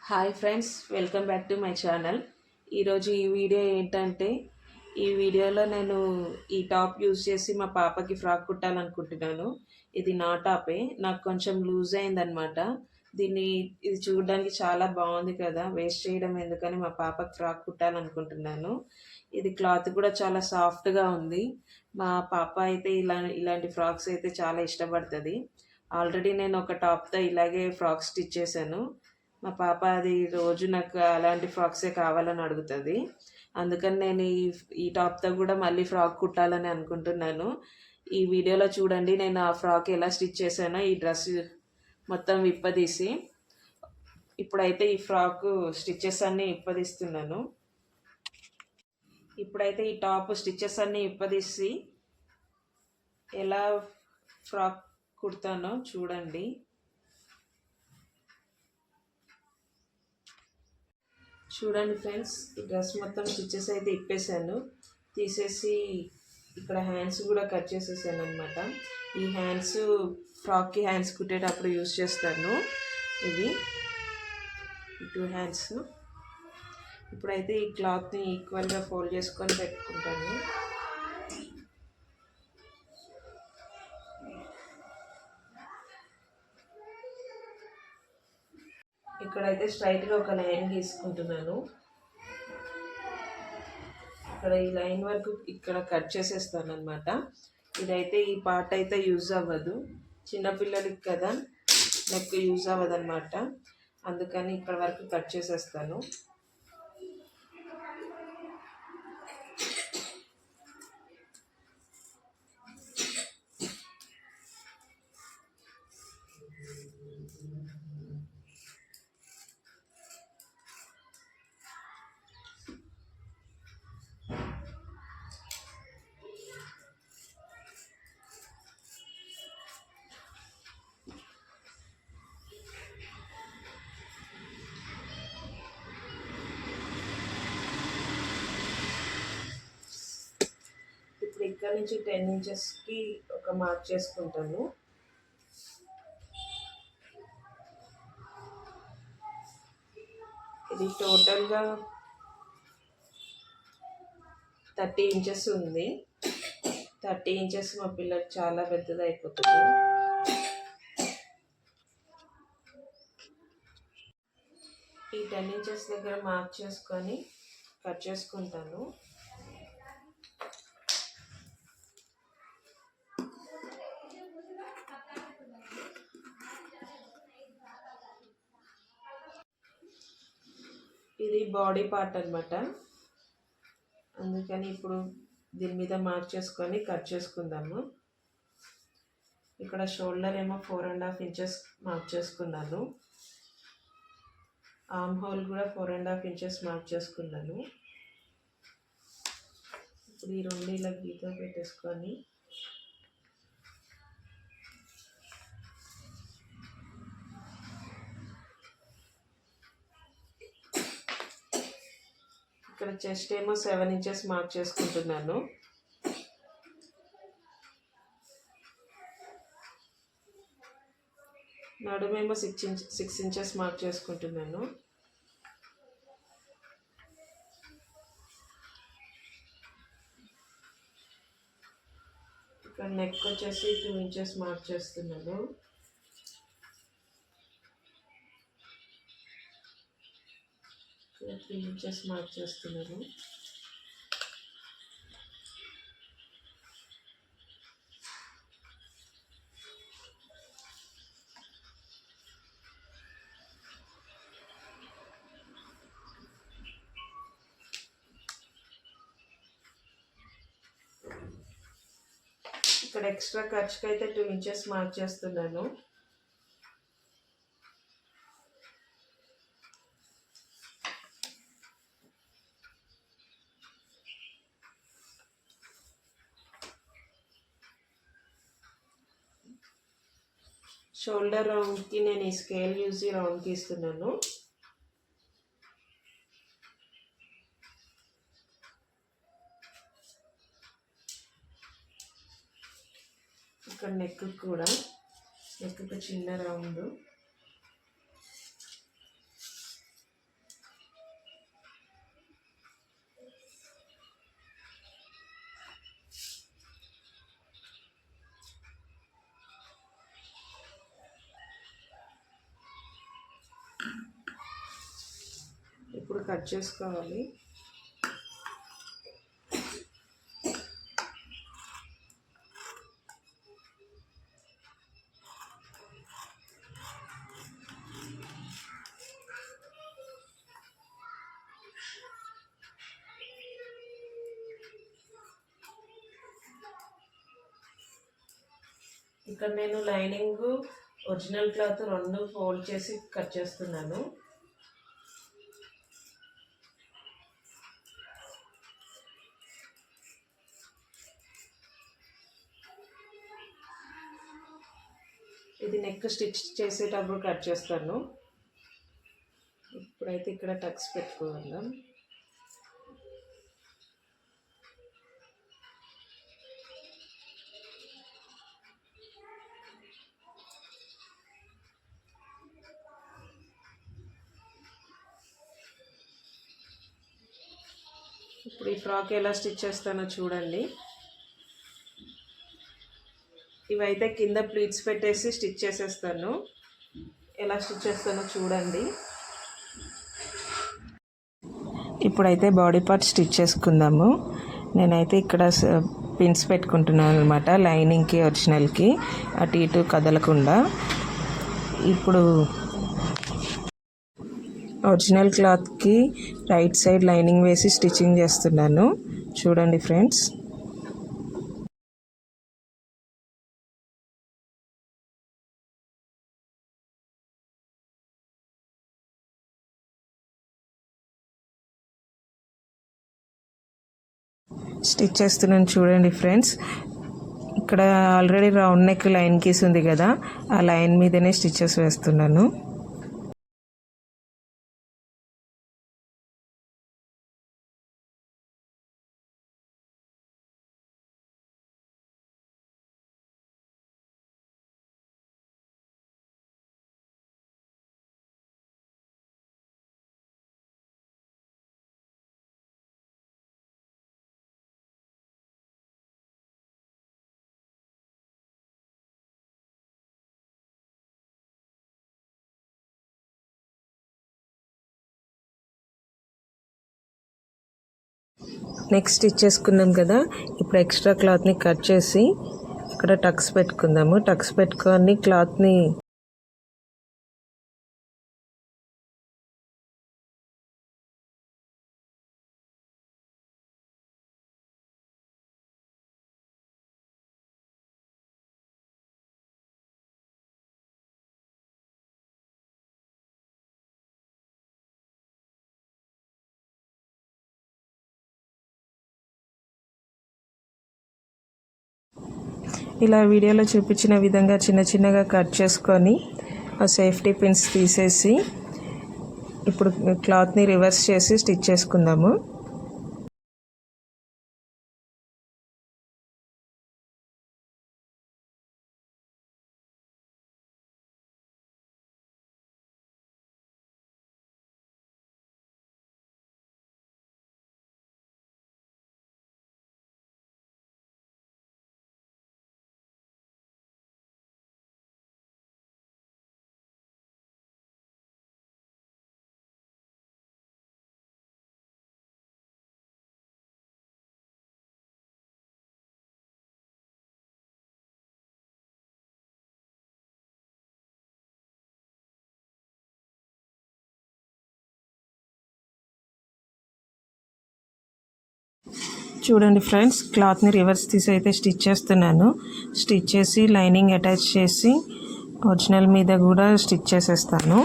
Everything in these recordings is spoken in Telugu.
Hi friends, welcome back to my channel. ఈరోజు ఈ వీడియో ఏంటంటే, ఈ వీడియోలో నేను ఈ టాప్ యూజ్ చేసి మా పాపకి ఫ్రాక్ కుట్టాలనుకుంటున్నాను. ఇది నా టాపే, నాకు కొంచెం లూజ్ అయిందనమాట. ఇది చూడడానికి చాలా బాగుంది కదా, వేస్ట్ చేయడం ఎందుకని మా పాపకి ఫ్రాక్ కుట్టాలనుకుంటున్నాను. ఇది క్లాత్ కూడా చాలా సాఫ్ట్గా ఉంది. మా పాప అయితే ఇలాంటి ఫ్రాక్స్ అయితే చాలా ఇష్టపడుతుంది. ఆల్రెడీ నేను ఒక టాప్తో ఇలాగే ఫ్రాక్ స్టిచ్ చేశాను. మా పాప అది రోజు నాకు అలాంటి ఫ్రాక్సే కావాలని అడుగుతుంది. అందుకని నేను ఈ టాప్తో కూడా మళ్ళీ ఫ్రాక్ కుట్టాలని అనుకుంటున్నాను. ఈ వీడియోలో చూడండి, నేను ఆ ఫ్రాక్ ఎలా స్టిచ్ చేశానో, ఈ డ్రెస్ మొత్తం విప్పదీసి. ఇప్పుడైతే ఈ ఫ్రాక్ స్టిచ్చెస్ అన్నీ విప్పదీస్తున్నాను. ఇప్పుడైతే ఈ టాప్ స్టిచ్చెస్ అన్నీ విప్పదీసి ఎలా ఫ్రాక్ కుడతానో చూడండి. చూడండి ఫ్రెండ్స్, ఈ డ్రెస్ మొత్తం స్టిచ్చెస్ అయితే ఇప్పేసాను. తీసేసి ఇక్కడ హ్యాండ్స్ కూడా కట్ చేసేసాను అనమాట. ఈ హ్యాండ్స్ ఫ్రాక్కి హ్యాండ్స్ కుట్టేటప్పుడు యూజ్ చేస్తాను. ఇవి 2 హ్యాండ్స్. ఇప్పుడైతే ఈ క్లాత్ని ఈక్వల్గా ఫోల్డ్ చేసుకొని పెట్టుకుంటాను. ఇక్కడైతే స్ట్రైట్గా ఒక లైన్ గీసుకుంటున్నాను. ఇక్కడ ఈ లైన్ వరకు ఇక్కడ కట్ చేసేస్తాను అనమాట. ఇదైతే ఈ పార్ట్ అయితే యూజ్ అవ్వదు, చిన్నపిల్లలకి కదా, నెక్ యూజ్ అవ్వదు అనమాట. అందుకని ఇక్కడ వరకు కట్ చేసేస్తాను. ఇక్కడ నుంచి 10 ఇంచెస్కి ఒక మార్క్ చేసుకుంటాను. ఇది టోటల్గా 30 ఇంచెస్ ఉంది. 30 ఇంచెస్ మా పిల్లకి చాలా పెద్దది అయిపోతుంది. ఈ 10 ఇంచెస్ దగ్గర మార్క్ చేసుకొని కట్ చేసుకుంటాను. ఇది బాడీ పార్ట్ అనమాట. అందుకని ఇప్పుడు దీని మీద మార్క్ చేసుకొని కట్ చేసుకుందాము. ఇక్కడ షోల్డర్ ఏమో 4.5 ఇంచెస్ మార్క్ చేసుకున్నాను. ఆర్మ్ హోల్ కూడా 4.5 ఇంచెస్ మార్క్ చేసుకున్నాను. ఇప్పుడు ఈ రెండు ఇలా గీత పెట్టేసుకొని ఇక్కడ చెస్ట్ ఏమో 7 ఇంచెస్ మార్క్ చేసుకుంటున్నాను. నడుమేమో 6 ఇంచెస్ మార్క్ చేసుకుంటున్నాను. ఇక్కడ నెక్ వచ్చేసి 2 ఇంచెస్ మార్క్ చేస్తున్నాను. ఇక్కడ 3 ఇంచెస్ మార్క్ చేస్తున్నాను. ఇక్కడ ఎక్స్ట్రా ఖర్చుకి అయితే 2 ఇంచెస్ మార్క్ చేస్తున్నాను. షోల్డర్ రౌండ్కి నేను ఈ స్కేల్ యూజ్ రౌండ్ గీస్తున్నాను. ఇక్కడ నెక్ కూడా, నెక్కు చిన్న రౌండ్, ఇప్పుడు కట్ చేసుకోవాలి. ఇక్కడ నేను లైనింగ్ ఒరిజినల్ క్లాత్ రెండు ఫోల్డ్ చేసి కట్ చేస్తున్నాను. ఇది నెక్ స్టిచ్ చేసేటప్పుడు కట్ చేస్తాను. ఇప్పుడైతే ఇక్కడ టక్స్ పెట్టుకోవాలి. ఇప్పుడు ఈ ఫ్రాక్ ఎలా స్టిచ్ చేస్తానో చూడండి. ఇవైతే కింద ప్లీట్స్ పెట్టేసి స్టిచ్ చేసేస్తాను. ఎలా స్టిచ్ చేస్తానో చూడండి. ఇప్పుడైతే బాడీ పార్ట్ స్టిచ్ చేసుకుందాము. నేనైతే ఇక్కడ పిన్స్ పెట్టుకుంటున్నాను అనమాట, లైనింగ్కి ఒరిజినల్కి అటు ఇటు కదలకుండా. ఇప్పుడు ఒరిజినల్ క్లాత్కి రైట్ సైడ్ లైనింగ్ వేసి స్టిచ్చింగ్ చేస్తున్నాను. చూడండి ఫ్రెండ్స్. స్టిచ్ చేస్తున్నాను చూడండి ఫ్రెండ్స్. ఇక్కడ ఆల్రెడీ రౌండ్ నెక్ లైన్ గీస్ ఉంది కదా, ఆ లైన్ మీదనే స్టిచెస్ వేస్తున్నాను. నెక్స్ట్ స్టిచ్ చేసుకున్నాం కదా, ఇప్పుడు ఎక్స్ట్రా క్లాత్ని కట్ చేసి ఇక్కడ టక్స్ పెట్టుకుందాము. టక్స్ పెట్టుకొని క్లాత్ని ఇలా వీడియోలో చూపించిన విధంగా చిన్న చిన్నగా కట్ చేసుకొని ఆ సేఫ్టీ పిన్స్ తీసేసి ఇప్పుడు క్లాత్ని రివర్స్ చేసి స్టిచ్ చేసుకుందాము. చూడండి ఫ్రెండ్స్, క్లాత్ని రివర్స్ తీసి అయితే స్టిచ్ చేస్తున్నాను. స్టిచ్ చేసి లైనింగ్ అటాచ్ చేసి ఒరిజినల్ మీద కూడా స్టిచ్ చేసేస్తాను.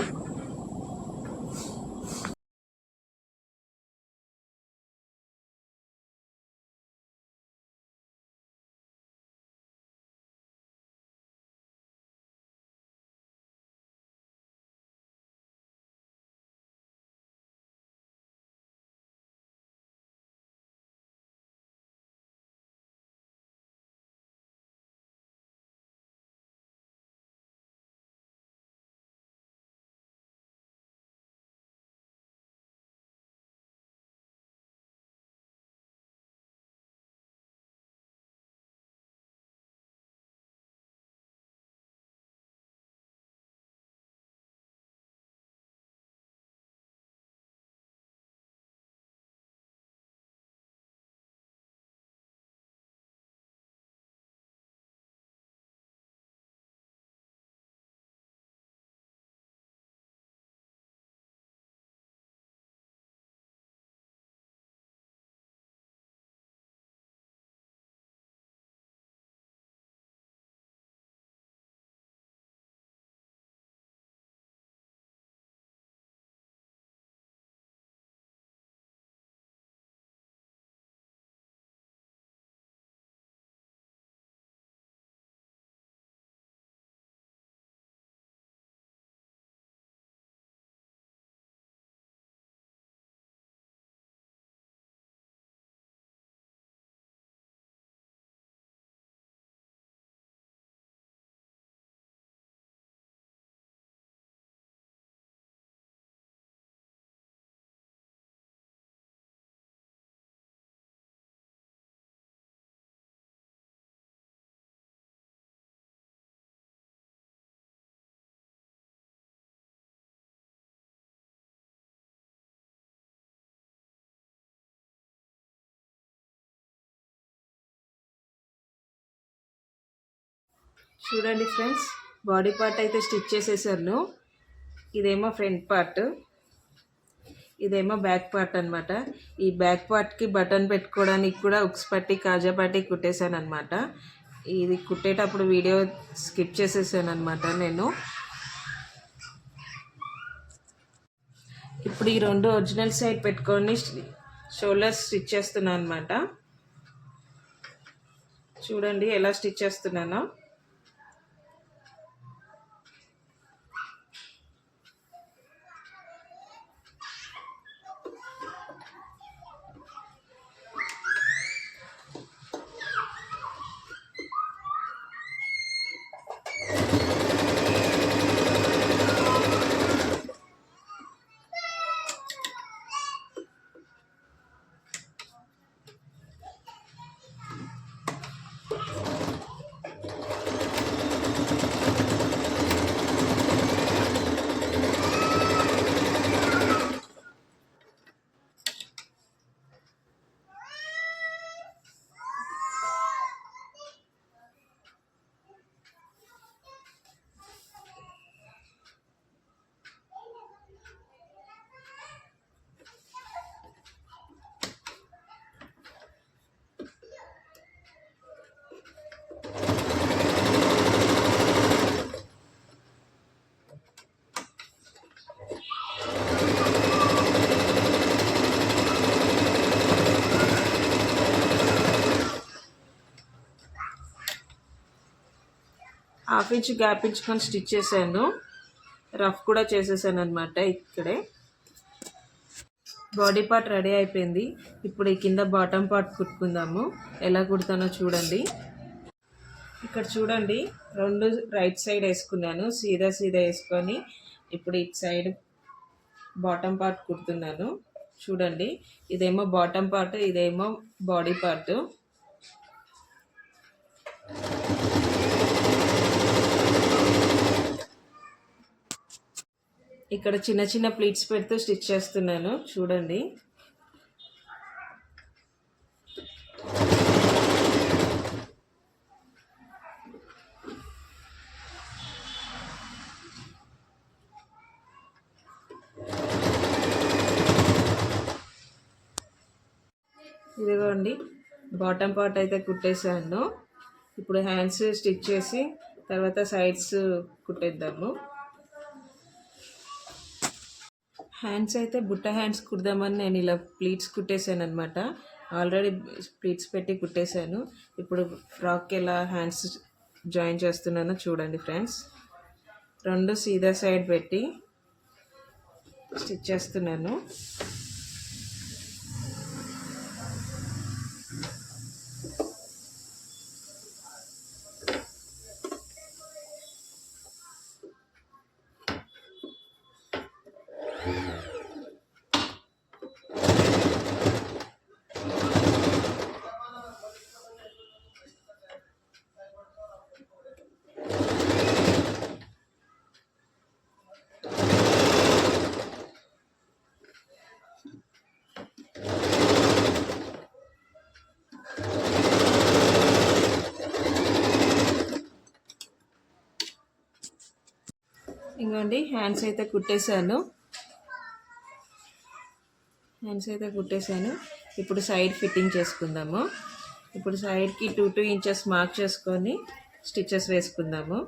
చూడండి ఫ్రెండ్స్, బాడీ పార్ట్ అయితే స్టిచ్ చేసేసాను. ఇదేమో ఫ్రంట్ పార్ట్, ఇదేమో బ్యాక్ పార్ట్ అనమాట. ఈ బ్యాక్ పార్ట్కి బటన్ పెట్టుకోవడానికి కూడా ఉక్స్ పట్టి కాజా పట్టి కుట్టేశాను అనమాట. ఇది కుట్టేటప్పుడు వీడియో స్కిప్ చేసేసాను అనమాట నేను. ఇప్పుడు ఈ రెండు ఒరిజినల్ సైడ్ పెట్టుకొని షోల్డర్స్ స్టిచ్ చేస్తున్నాను అనమాట. చూడండి ఎలా స్టిచ్ చేస్తున్నానో. హాఫ్ ఇంచ్ గ్యాప్ ఇచ్చుకొని స్టిచ్ చేశాను. రఫ్ కూడా చేసేసాను అనమాట. ఇక్కడే బాడీ పార్ట్ రెడీ అయిపోయింది. ఇప్పుడు ఈ కింద బాటమ్ పార్ట్ కుట్టుకుందాము. ఎలా కుడతానో చూడండి. ఇక్కడ చూడండి, రెండు రైట్ సైడ్ వేసుకున్నాను. సీదా వేసుకొని ఇప్పుడు ఇటు సైడ్ బాటమ్ పార్ట్ కుడుతున్నాను. చూడండి, ఇదేమో బాటమ్ పార్ట్, ఇదేమో బాడీ పార్ట్. ఇక్కడ చిన్న చిన్న ప్లీట్స్ పెడుతూ స్టిచ్ చేస్తున్నాను. చూడండి, ఇదిగోండి బాటమ్ పార్ట్ అయితే కుట్టేసాను. ఇప్పుడు హ్యాండ్స్ స్టిచ్ చేసి తర్వాత సైడ్స్ కుట్టేద్దాము. హ్యాండ్స్ అయితే బుట్ట హ్యాండ్స్ కుడదామని నేను ఇలా ప్లీట్స్ కుట్టేసాను అనమాట. ఆల్రెడీ ప్లీట్స్ పెట్టి కుట్టేశాను. ఇప్పుడు ఫ్రాక్కి ఎలా హ్యాండ్స్ జాయిన్ చేస్తున్నానో చూడండి ఫ్రెండ్స్. రెండు సీదా సైడ్ పెట్టి స్టిచ్ చేస్తున్నాను. ఇంకోండి హ్యాండ్స్ అయితే కుట్టేశాను. ఇప్పుడు సైడ్ ఫిట్టింగ్ చేసుకుందాము. ఇప్పుడు సైడ్కి 2 ఇంచెస్ మార్క్ చేసుకొని స్టిచెస్ వేసుకుందాము.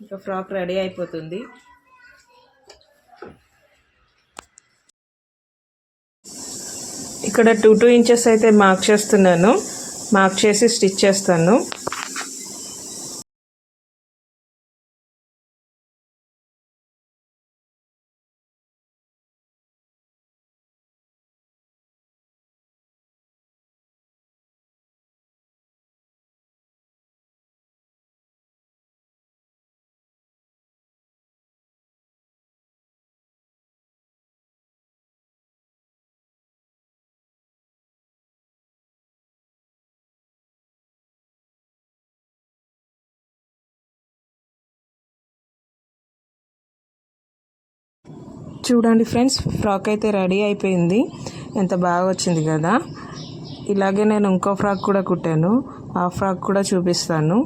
ఇంకా ఫ్రాక్ రెడీ అయిపోతుంది. ఇక్కడ 2 ఇంచెస్ అయితే మార్క్ చేస్తున్నాను. మార్క్ చేసి స్టిచ్ చేస్తాను. చూడండి ఫ్రెండ్స్, ఫ్రాక్ అయితే రెడీ అయిపోయింది. ఎంత బాగా వచ్చింది కదా. ఇలాగే నేను ఇంకో ఫ్రాక్ కూడా కుట్టాను. ఆ ఫ్రాక్ కూడా చూపిస్తాను.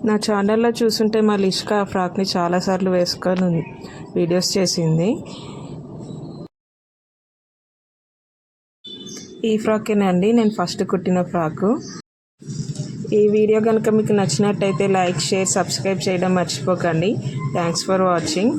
నా ఛానల్లో చూసుంటే మా లిష్క ఆ ఫ్రాక్ని చాలాసార్లు వేసుకొని వీడియోస్ చేసింది. ఈ ఫ్రాకేనండి నేను ఫస్ట్ కుట్టిన ఫ్రాకు. ఈ వీడియో కనుక మీకు నచ్చినట్టయితే లైక్, షేర్, సబ్స్క్రైబ్ చేయడం మర్చిపోకండి. Thanks for watching.